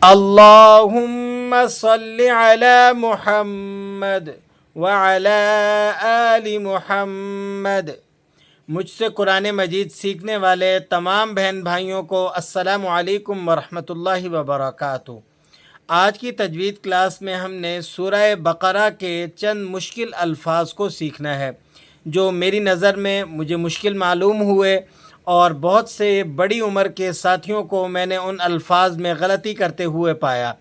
اللہم صلی علی محمد وعلی آل محمد۔ مجھ سے قرآن مجید سیکھنے والے تمام بہن بھائیوں کو السلام علیکم ورحمۃ اللہ وبرکاتہ۔ آج کی تجوید کلاس میں ہم نے سورہ بقرہ کے چند مشکل الفاظ کو سیکھنا ہے جو میری نظر میں مجھے مشکل معلوم ہوئے، اور بہت سے بڑی عمر کے ساتھیوں کو میں نے ان الفاظ میں غلطی کرتے ہوئے پایا۔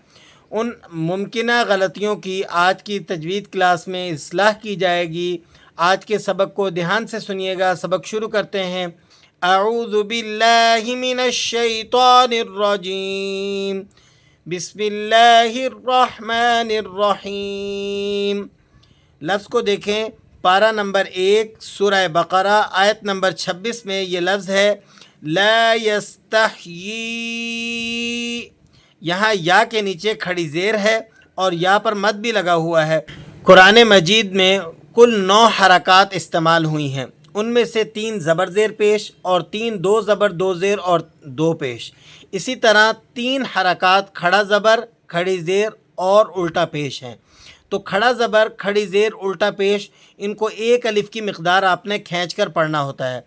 ان ممکنہ غلطیوں کی آج کی تجوید کلاس میں اصلاح کی جائے گی۔ آج کے سبق کو دھیان سے سنیے گا۔ سبق شروع کرتے ہیں۔ اعوذ باللہ من الشیطان الرجیم، بسم اللہ الرحمن الرحیم۔ لفظ کو دیکھیں، پارہ نمبر 1 سورہ بقرہ آیت نمبر 26 میں یہ لفظ ہے لا یستحیی۔ یہاں یا کے نیچے کھڑی زیر ہے اور یا پر مد بھی لگا ہوا ہے۔ قرآن مجید میں کل 9 حرکات استعمال ہوئی ہیں، ان میں سے 3 زبر زیر پیش اور 3 2 زبر 2 زیر اور 2 پیش۔ اسی طرح 3 حرکات کھڑا زبر، کھڑی زیر اور الٹا پیش ہیں۔ تو کھڑا زبر، کھڑی زیر، الٹا پیش، ان کو 1 الف کی مقدار آپ نے کھینچ کر پڑھنا ہوتا ہے۔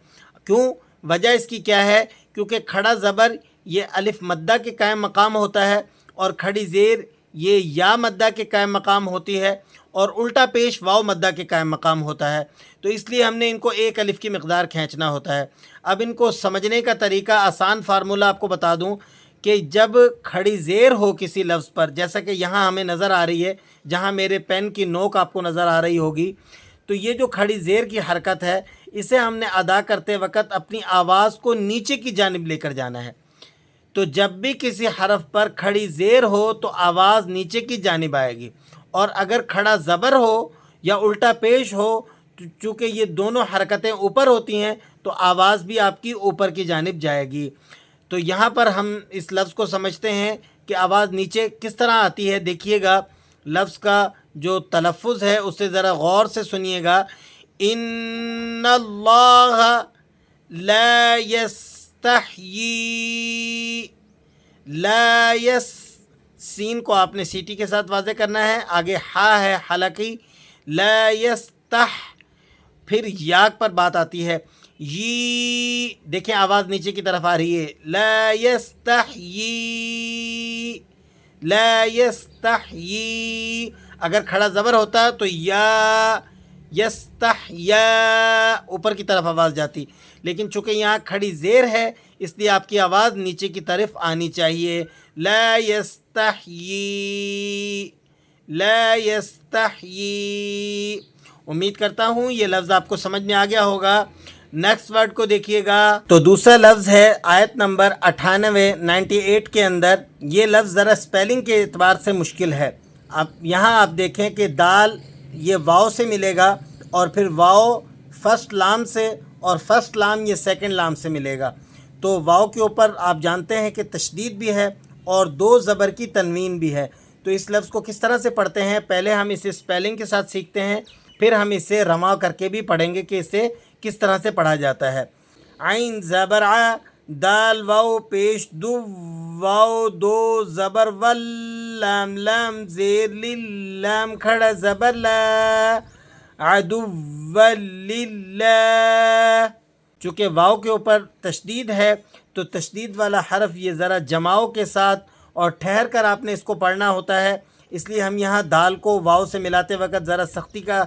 کیوں؟ وجہ اس کی کیا ہے؟ کیونکہ کھڑا زبر یہ الف مدہ کے قائم مقام ہوتا ہے، اور کھڑی زیر یہ یا مدہ کے قائم مقام ہوتی ہے، اور الٹا پیش واو مدہ کے قائم مقام ہوتا ہے۔ تو اس لیے ہم نے ان کو 1 الف کی مقدار کھینچنا ہوتا ہے۔ اب ان کو سمجھنے کا طریقہ، آسان فارمولہ آپ کو بتا دوں کہ جب کھڑی زیر ہو کسی لفظ پر، جیسا کہ یہاں ہمیں نظر آ رہی ہے، جہاں میرے پین کی نوک آپ کو نظر آ رہی ہوگی، تو یہ جو کھڑی زیر کی حرکت ہے، اسے ہم نے ادا کرتے وقت اپنی آواز کو نیچے کی جانب لے کر جانا ہے۔ تو جب بھی کسی حرف پر کھڑی زیر ہو تو آواز نیچے کی جانب آئے گی، اور اگر کھڑا زبر ہو یا الٹا پیش ہو، چونکہ یہ دونوں حرکتیں اوپر ہوتی ہیں، تو آواز بھی آپ کی اوپر کی جانب جائے گی۔ تو یہاں پر ہم اس لفظ کو سمجھتے ہیں کہ آواز نیچے کس طرح آتی ہے۔ دیکھیے گا لفظ کا جو تلفظ ہے اسے ذرا غور سے سنیے گا۔ ان اللہ لا یستحیی، لا یس، سین کو آپ نے سیٹی کے ساتھ واضح کرنا ہے، آگے ہا ہے حلقی، لا یستح، پھر یاک پر بات آتی ہے، یی، دیکھیں آواز نیچے کی طرف آ رہی ہے، لا یستحیی، لا یستحیی۔ اگر کھڑا زبر ہوتا تو یا یستحیا، اوپر کی طرف آواز جاتی، لیکن چونکہ یہاں کھڑی زیر ہے اس لیے آپ کی آواز نیچے کی طرف آنی چاہیے۔ لا یستحیی، لا یستحیی۔ امید کرتا ہوں یہ لفظ آپ کو سمجھ میں آ گیا ہوگا۔ نیکسٹ ورڈ کو دیکھیے گا، تو دوسرا لفظ ہے آیت نمبر 98 کے اندر۔ یہ لفظ ذرا سپیلنگ کے اعتبار سے مشکل ہے۔ اب یہاں آپ دیکھیں کہ دال یہ واو سے ملے گا، اور پھر واو فرسٹ لام سے، اور فرسٹ لام یہ سیکنڈ لام سے ملے گا۔ تو واو کے اوپر آپ جانتے ہیں کہ تشدید بھی ہے اور 2 زبر کی تنوین بھی ہے۔ تو اس لفظ کو کس طرح سے پڑھتے ہیں، پہلے ہم اسے سپیلنگ کے ساتھ سیکھتے ہیں، پھر ہم اسے رما کر کے بھی پڑھیں گے کہ اسے کس طرح سے پڑھا جاتا ہے۔ عین زبر ع، دال واو پیش دو، واو 2 زبر ول، لام لام زیر لل، لام کھڑا زبر لا، عدو للہ۔ چونکہ واو کے اوپر تشدید ہے تو تشدید والا حرف یہ ذرا جماؤ کے ساتھ اور ٹھہر کر آپ نے اس کو پڑھنا ہوتا ہے، اس لیے ہم یہاں دال کو واو سے ملاتے وقت ذرا سختی کا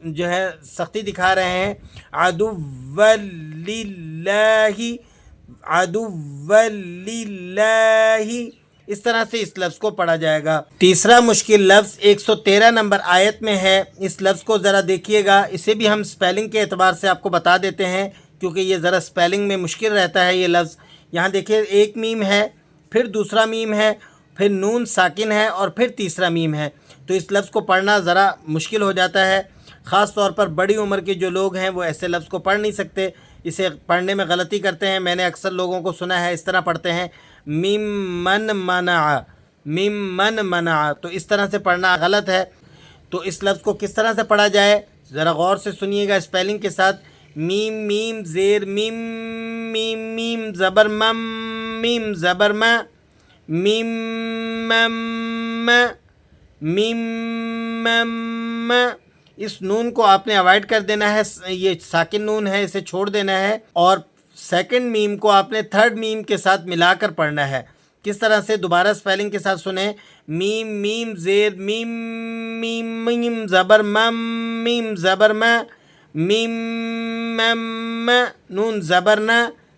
جو ہے سختی دکھا رہے ہیں۔ عدو للہ، عدو للہ، اس طرح سے اس لفظ کو پڑھا جائے گا۔ تیسرا مشکل لفظ 113 نمبر آیت میں ہے۔ اس لفظ کو ذرا دیکھیے گا، اسے بھی ہم سپیلنگ کے اعتبار سے آپ کو بتا دیتے ہیں کیونکہ یہ ذرا سپیلنگ میں مشکل رہتا ہے یہ لفظ۔ یہاں دیکھیے 1 میم ہے، پھر دوسرا میم ہے، پھر نون ساکن ہے، اور پھر تیسرا میم ہے۔ تو اس لفظ کو پڑھنا ذرا مشکل ہو جاتا ہے، خاص طور پر بڑی عمر کے جو لوگ ہیں وہ ایسے لفظ کو پڑھ نہیں سکتے، اسے پڑھنے میں غلطی کرتے ہیں۔ میں نے اکثر لوگوں کو سنا ہے اس طرح پڑھتے ہیں، مم من منع، مم من منع، تو اس طرح سے پڑھنا غلط ہے۔ تو اس لفظ کو کس طرح سے پڑھا جائے ذرا غور سے سنیے گا اسپیلنگ کے ساتھ۔ میم میم زیر میم، میم میم زبر مم، میم زبر ما، میم میم اس نون کو آپ نے اوائڈ کر دینا ہے، یہ ساکن نون ہے، اسے چھوڑ دینا ہے، اور سیکنڈ میم کو آپ نے تھرڈ میم کے ساتھ ملا کر پڑھنا ہے۔ کس طرح سے؟ دوبارہ سپیلنگ کے ساتھ سنیں۔ میم میم زیر میم، میم میم زبر مم، میم زبر م، میم مم نون زبر ن،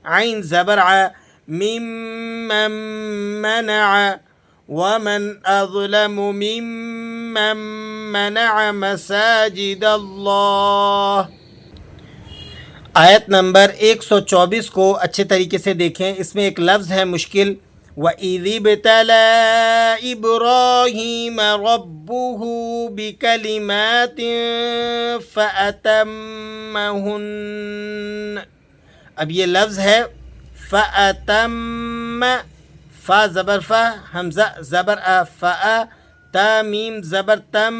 عین زبر ع، میم مم منع، ومن اظلم ممن منع مساجد اللہ۔ آیت نمبر 124 کو اچھے طریقے سے دیکھیں، اس میں ایک لفظ ہے مشکل، وَإِذِ ابْتَلَىٰ إِبْرَاهِيمَ رَبُّهُ بِكَلِمَاتٍ فَأَتَمَّهُنَّ۔ اب یہ لفظ ہے فَأَتَمَّ، فا زبر فا، حمزہ زبر ا، فا تا میم زبر تم،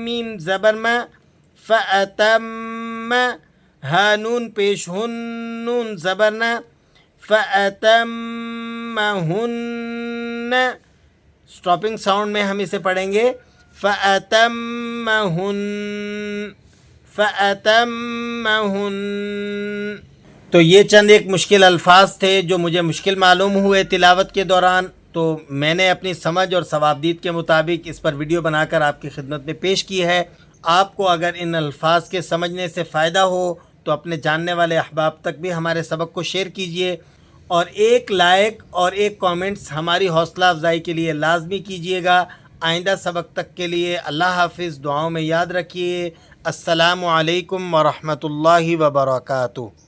میم زبر م، فَأَتَمَّ، ہا نون پیش ہن، نون زبر ن، فَأَتَمَّهُنَّ، سٹاپنگ ساؤنڈ میں ہم اسے پڑھیں گے فَأَتَمَّهُنَّ، فَأَتَمَّهُنَّ۔ تو یہ چند ایک مشکل الفاظ تھے جو مجھے مشکل معلوم ہوئے تلاوت کے دوران، تو میں نے اپنی سمجھ اور ثوابدید کے مطابق اس پر ویڈیو بنا کر آپ کی خدمت میں پیش کی ہے۔ آپ کو اگر ان الفاظ کے سمجھنے سے فائدہ ہو تو اپنے جاننے والے احباب تک بھی ہمارے سبق کو شیئر کیجئے، اور ایک لائک اور ایک کامنٹس ہماری حوصلہ افزائی کے لیے لازمی کیجئے گا۔ آئندہ سبق تک کے لیے اللہ حافظ، دعاؤں میں یاد رکھیے۔ السلام علیکم ورحمۃ اللہ وبرکاتہ۔